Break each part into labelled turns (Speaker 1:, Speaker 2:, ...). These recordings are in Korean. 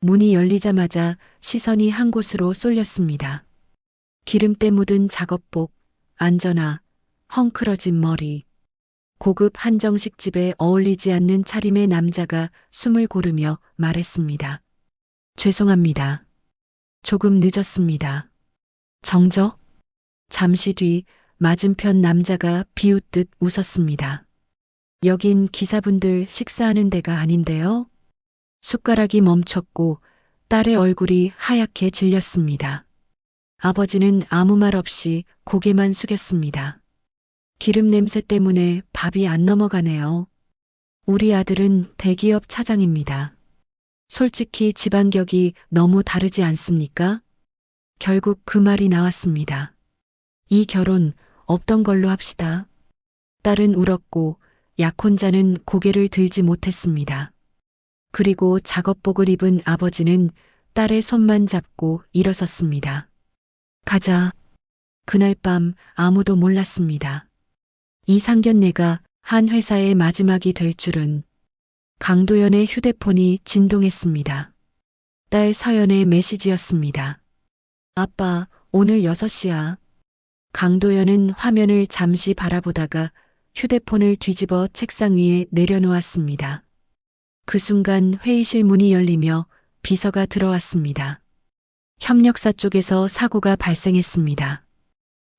Speaker 1: 문이 열리자마자 시선이 한 곳으로 쏠렸습니다. 기름때 묻은 작업복, 안전화, 헝클어진 머리. 고급 한정식 집에 어울리지 않는 차림의 남자가 숨을 고르며 말했습니다. 죄송합니다. 조금 늦었습니다. 정적? 잠시 뒤 맞은편 남자가 비웃듯 웃었습니다. 여긴 기사분들 식사하는 데가 아닌데요? 숟가락이 멈췄고 딸의 얼굴이 하얗게 질렸습니다. 아버지는 아무 말 없이 고개만 숙였습니다. 기름 냄새 때문에 밥이 안 넘어가네요. 우리 아들은 대기업 차장입니다. 솔직히 집안격이 너무 다르지 않습니까? 결국 그 말이 나왔습니다. 이 결혼 없던 걸로 합시다. 딸은 울었고 약혼자는 고개를 들지 못했습니다. 그리고 작업복을 입은 아버지는 딸의 손만 잡고 일어섰습니다. 가자. 그날 밤 아무도 몰랐습니다. 이 상견례가 한 회사의 마지막이 될 줄은. 강도연의 휴대폰이 진동했습니다. 딸 서연의 메시지였습니다. 아빠, 오늘 6시야. 강도연은 화면을 잠시 바라보다가 휴대폰을 뒤집어 책상 위에 내려놓았습니다. 그 순간 회의실 문이 열리며 비서가 들어왔습니다. 협력사 쪽에서 사고가 발생했습니다.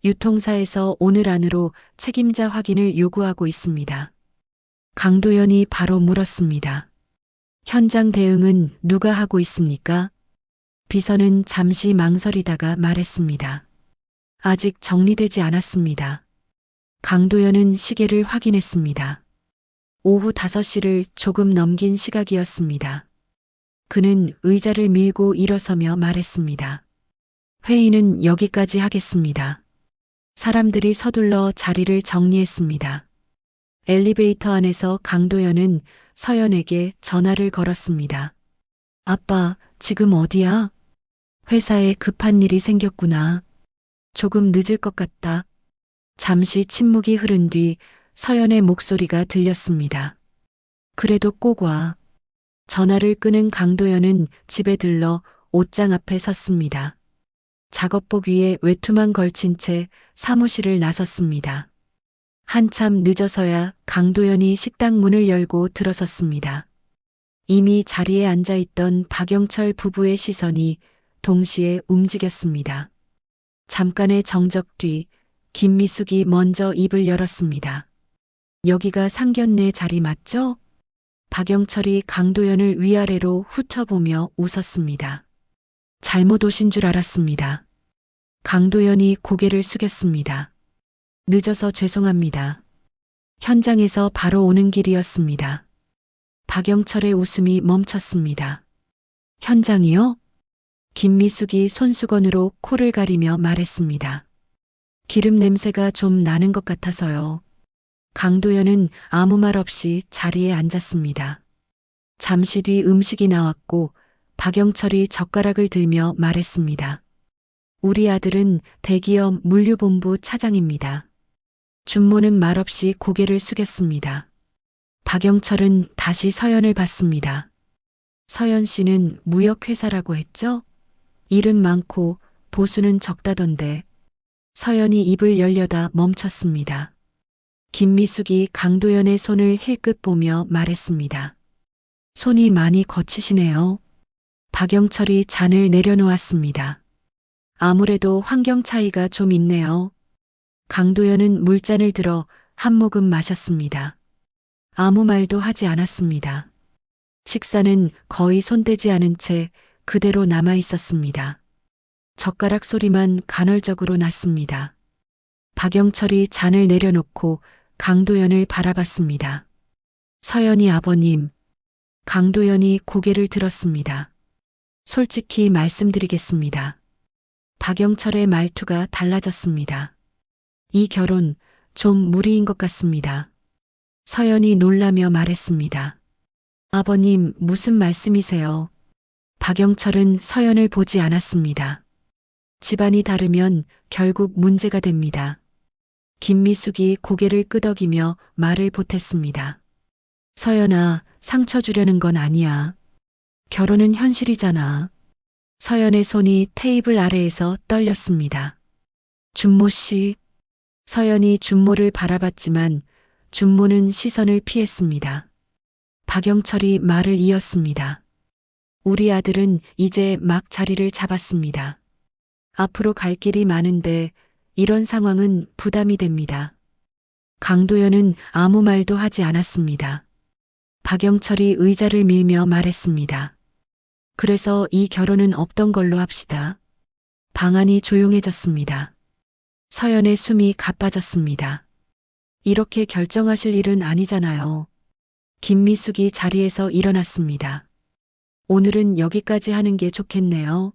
Speaker 1: 유통사에서 오늘 안으로 책임자 확인을 요구하고 있습니다. 강도연이 바로 물었습니다. 현장 대응은 누가 하고 있습니까? 비서는 잠시 망설이다가 말했습니다. 아직 정리되지 않았습니다. 강도연은 시계를 확인했습니다. 오후 5시를 조금 넘긴 시각이었습니다. 그는 의자를 밀고 일어서며 말했습니다. 회의는 여기까지 하겠습니다. 사람들이 서둘러 자리를 정리했습니다. 엘리베이터 안에서 강도연은 서연에게 전화를 걸었습니다. 아빠, 지금 어디야? 회사에 급한 일이 생겼구나. 조금 늦을 것 같다. 잠시 침묵이 흐른 뒤 서연의 목소리가 들렸습니다. 그래도 꼭 와. 전화를 끄는 강도연은 집에 들러 옷장 앞에 섰습니다. 작업복 위에 외투만 걸친 채 사무실을 나섰습니다. 한참 늦어서야 강도연이 식당 문을 열고 들어섰습니다. 이미 자리에 앉아있던 박영철 부부의 시선이 동시에 움직였습니다. 잠깐의 정적 뒤 김미숙이 먼저 입을 열었습니다. 여기가 상견례 자리 맞죠? 박영철이 강도연을 위아래로 훑어보며 웃었습니다. 잘못 오신 줄 알았습니다. 강도연이 고개를 숙였습니다. 늦어서 죄송합니다. 현장에서 바로 오는 길이었습니다. 박영철의 웃음이 멈췄습니다. 현장이요? 김미숙이 손수건으로 코를 가리며 말했습니다. 기름 냄새가 좀 나는 것 같아서요. 강도연은 아무 말 없이 자리에 앉았습니다. 잠시 뒤 음식이 나왔고 박영철이 젓가락을 들며 말했습니다. 우리 아들은 대기업 물류본부 차장입니다. 준모는 말없이 고개를 숙였습니다. 박영철은 다시 서연을 봤습니다. 서연 씨는 무역회사라고 했죠? 일은 많고 보수는 적다던데. 서연이 입을 열려다 멈췄습니다. 김미숙이 강도연의 손을 힐끗 보며 말했습니다. 손이 많이 거치시네요. 박영철이 잔을 내려놓았습니다. 아무래도 환경 차이가 좀 있네요. 강도연은 물잔을 들어 한 모금 마셨습니다. 아무 말도 하지 않았습니다. 식사는 거의 손대지 않은 채 그대로 남아 있었습니다. 젓가락 소리만 간헐적으로 났습니다. 박영철이 잔을 내려놓고 강도연을 바라봤습니다. 서연이 아버님. 강도연이 고개를 들었습니다. 솔직히 말씀드리겠습니다. 박영철의 말투가 달라졌습니다. 이 결혼 좀 무리인 것 같습니다. 서연이 놀라며 말했습니다. 아버님, 무슨 말씀이세요? 박영철은 서연을 보지 않았습니다. 집안이 다르면 결국 문제가 됩니다. 김미숙이 고개를 끄덕이며 말을 보탰습니다. 서연아, 상처 주려는 건 아니야. 결혼은 현실이잖아. 서연의 손이 테이블 아래에서 떨렸습니다. 준모 씨. 서연이 준모를 바라봤지만 준모는 시선을 피했습니다. 박영철이 말을 이었습니다. 우리 아들은 이제 막 자리를 잡았습니다. 앞으로 갈 길이 많은데 이런 상황은 부담이 됩니다. 강도연은 아무 말도 하지 않았습니다. 박영철이 의자를 밀며 말했습니다. 그래서 이 결혼은 없던 걸로 합시다. 방안이 조용해졌습니다. 서연의 숨이 가빠졌습니다. 이렇게 결정하실 일은 아니잖아요. 김미숙이 자리에서 일어났습니다. 오늘은 여기까지 하는 게 좋겠네요.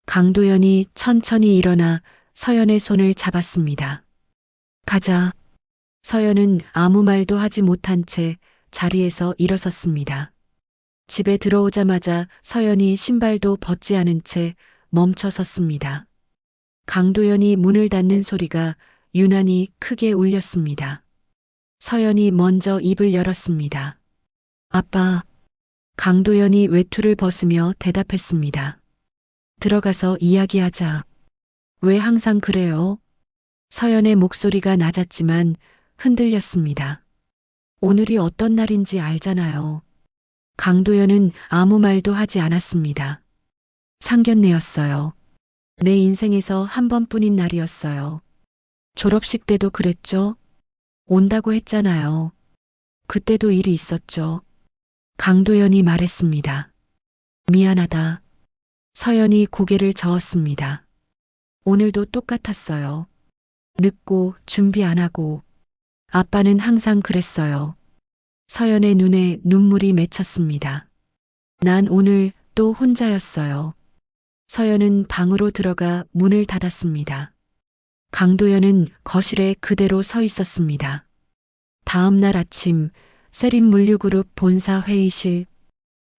Speaker 1: 강도연이 천천히 일어나 서연의 손을 잡았습니다. 가자. 서연은 아무 말도 하지 못한 채 자리에서 일어섰습니다. 집에 들어오자마자 서연이 신발도 벗지 않은 채 멈춰 섰습니다. 강도연이 문을 닫는 소리가 유난히 크게 울렸습니다. 서연이 먼저 입을 열었습니다. 아빠. 강도연이 외투를 벗으며 대답했습니다. 들어가서 이야기하자. 왜 항상 그래요? 서연의 목소리가 낮았지만 흔들렸습니다. 오늘이 어떤 날인지 알잖아요. 강도연은 아무 말도 하지 않았습니다. 상견례였어요. 내 인생에서 한 번뿐인 날이었어요. 졸업식 때도 그랬죠? 온다고 했잖아요. 그때도 일이 있었죠. 강도연이 말했습니다. 미안하다. 서연이 고개를 저었습니다. 오늘도 똑같았어요. 늦고 준비 안 하고. 아빠는 항상 그랬어요. 서연의 눈에 눈물이 맺혔습니다. 난 오늘 또 혼자였어요. 서연은 방으로 들어가 문을 닫았습니다. 강도연은 거실에 그대로 서 있었습니다. 다음 날 아침 세린물류그룹 본사 회의실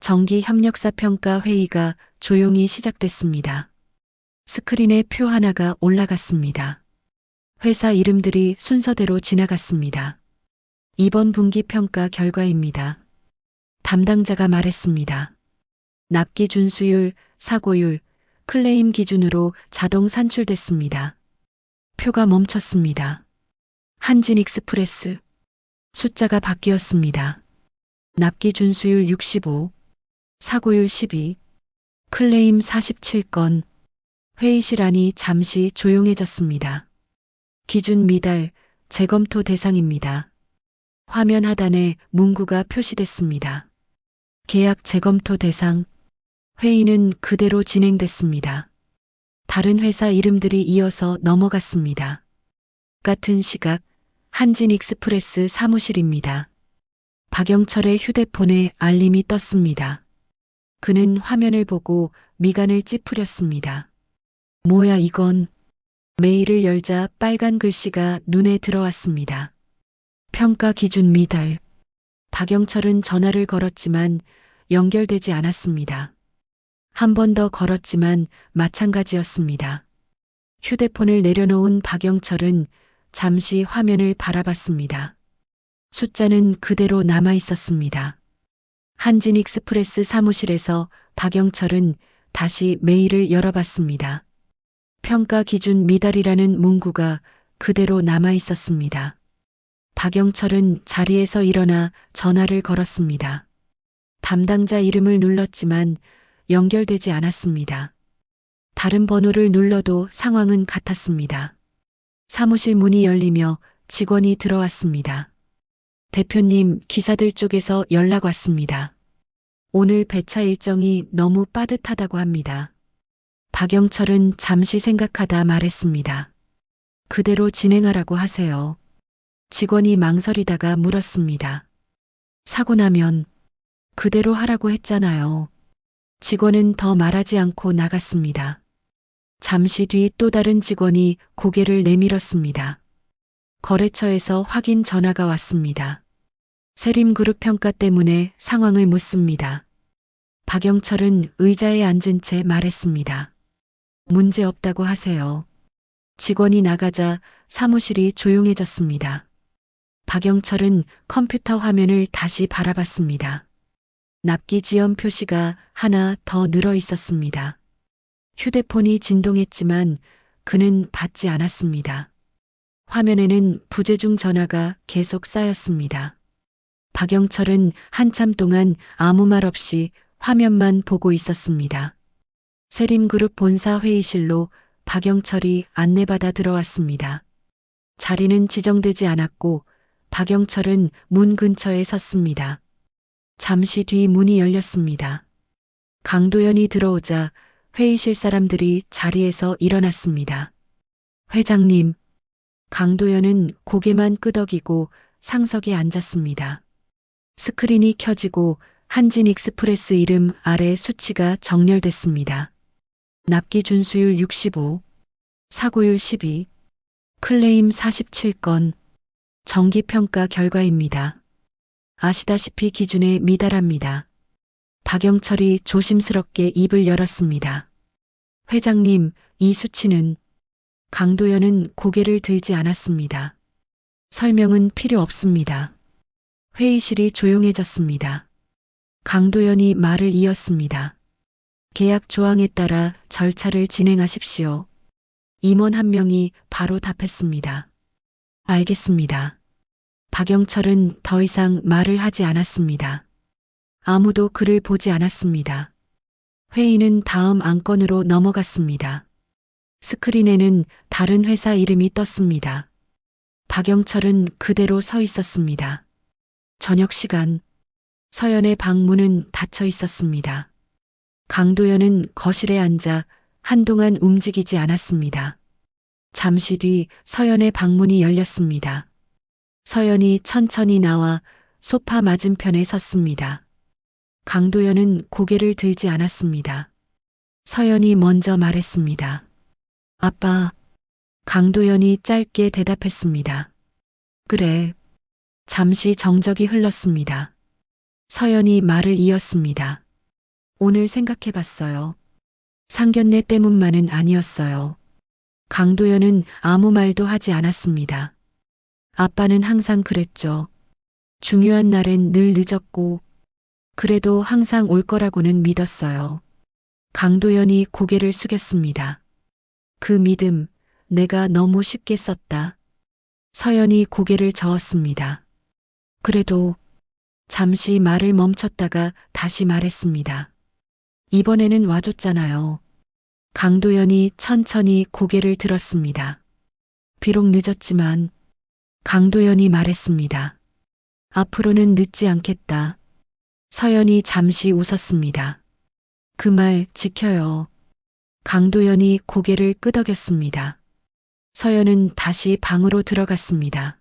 Speaker 1: 정기협력사 평가 회의가 조용히 시작됐습니다. 스크린에 표 하나가 올라갔습니다. 회사 이름들이 순서대로 지나갔습니다. 이번 분기 평가 결과입니다. 담당자가 말했습니다. 납기 준수율, 사고율, 클레임 기준으로 자동 산출됐습니다. 표가 멈췄습니다. 한진익스프레스. 숫자가 바뀌었습니다. 납기 준수율 65, 사고율 12, 클레임 47건. 회의실 안이 잠시 조용해졌습니다. 기준 미달, 재검토 대상입니다. 화면 하단에 문구가 표시됐습니다. 계약 재검토 대상. 회의는 그대로 진행됐습니다. 다른 회사 이름들이 이어서 넘어갔습니다. 같은 시각 한진익스프레스 사무실입니다. 박영철의 휴대폰에 알림이 떴습니다. 그는 화면을 보고 미간을 찌푸렸습니다. 뭐야 이건? 메일을 열자 빨간 글씨가 눈에 들어왔습니다. 평가 기준 미달. 박영철은 전화를 걸었지만 연결되지 않았습니다. 한 번 더 걸었지만 마찬가지였습니다. 휴대폰을 내려놓은 박영철은 잠시 화면을 바라봤습니다. 숫자는 그대로 남아 있었습니다. 한진익스프레스 사무실에서 박영철은 다시 메일을 열어봤습니다. 평가 기준 미달이라는 문구가 그대로 남아 있었습니다. 박영철은 자리에서 일어나 전화를 걸었습니다. 담당자 이름을 눌렀지만 연결되지 않았습니다. 다른 번호를 눌러도 상황은 같았습니다. 사무실 문이 열리며 직원이 들어왔습니다. 대표님, 기사들 쪽에서 연락 왔습니다. 오늘 배차 일정이 너무 빠듯하다고 합니다. 박영철은 잠시 생각하다 말했습니다. 그대로 진행하라고 하세요. 직원이 망설이다가 물었습니다. 사고 나면 그대로 하라고 했잖아요. 직원은 더 말하지 않고 나갔습니다. 잠시 뒤 또 다른 직원이 고개를 내밀었습니다. 거래처에서 확인 전화가 왔습니다. 세림그룹 평가 때문에 상황을 묻습니다. 박영철은 의자에 앉은 채 말했습니다. 문제 없다고 하세요. 직원이 나가자 사무실이 조용해졌습니다. 박영철은 컴퓨터 화면을 다시 바라봤습니다. 납기 지연 표시가 하나 더 늘어 있었습니다. 휴대폰이 진동했지만 그는 받지 않았습니다. 화면에는 부재중 전화가 계속 쌓였습니다. 박영철은 한참 동안 아무 말 없이 화면만 보고 있었습니다. 세림그룹 본사 회의실로 박영철이 안내받아 들어왔습니다. 자리는 지정되지 않았고 박영철은 문 근처에 섰습니다. 잠시 뒤 문이 열렸습니다. 강도연이 들어오자 회의실 사람들이 자리에서 일어났습니다. 회장님, 강도연은 고개만 끄덕이고 상석에 앉았습니다. 스크린이 켜지고 한진 익스프레스 이름 아래 수치가 정렬됐습니다. 납기 준수율 65, 사고율 12, 클레임 47건, 정기평가 결과입니다. 아시다시피 기준에 미달합니다. 박영철이 조심스럽게 입을 열었습니다. 회장님, 이 수치는 강도연은 고개를 들지 않았습니다. 설명은 필요 없습니다. 회의실이 조용해졌습니다. 강도연이 말을 이었습니다. 계약 조항에 따라 절차를 진행하십시오. 임원 한 명이 바로 답했습니다. 알겠습니다. 박영철은 더 이상 말을 하지 않았습니다. 아무도 그를 보지 않았습니다. 회의는 다음 안건으로 넘어갔습니다. 스크린에는 다른 회사 이름이 떴습니다. 박영철은 그대로 서 있었습니다. 저녁 시간, 서연의 방문은 닫혀 있었습니다. 강도연은 거실에 앉아 한동안 움직이지 않았습니다. 잠시 뒤 서연의 방문이 열렸습니다. 서연이 천천히 나와 소파 맞은편에 섰습니다. 강도연은 고개를 들지 않았습니다. 서연이 먼저 말했습니다. 아빠. 강도연이 짧게 대답했습니다. 그래. 잠시 정적이 흘렀습니다. 서연이 말을 이었습니다. 오늘 생각해봤어요. 상견례 때문만은 아니었어요. 강도연은 아무 말도 하지 않았습니다. 아빠는 항상 그랬죠. 중요한 날엔 늘 늦었고, 그래도 항상 올 거라고는 믿었어요. 강도연이 고개를 숙였습니다. 그 믿음, 내가 너무 쉽게 썼다. 서연이 고개를 저었습니다. 그래도 잠시 말을 멈췄다가 다시 말했습니다. 이번에는 와줬잖아요. 강도연이 천천히 고개를 들었습니다. 비록 늦었지만 강도연이 말했습니다. 앞으로는 늦지 않겠다. 서연이 잠시 웃었습니다. 그 말 지켜요. 강도연이 고개를 끄덕였습니다. 서연은 다시 방으로 들어갔습니다.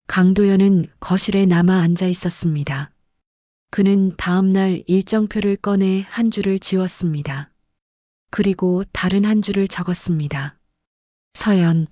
Speaker 1: 강도연은 거실에 남아 앉아 있었습니다. 그는 다음 날 일정표를 꺼내 한 줄을 지웠습니다. 그리고 다른 한 줄을 적었습니다. 서연.